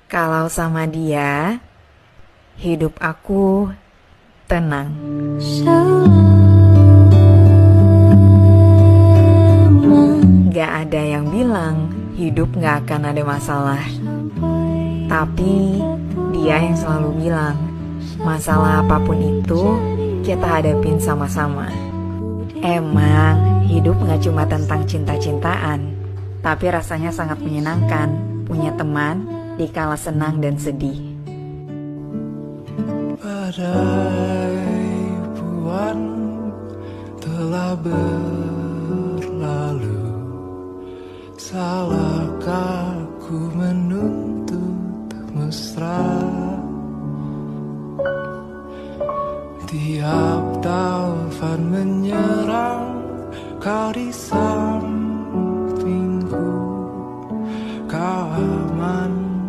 Kalau sama dia, hidup aku tenang. Gak ada yang bilang hidup gak akan ada masalah. Tapi dia yang selalu bilang, masalah apapun itu kita hadapin sama-sama. Emang hidup gak cuma tentang cinta-cintaan, tapi rasanya sangat menyenangkan punya teman di kala senang dan sedih. Badai buan telah berlalu, salahkah ku menuntut mesra? Tiap tahun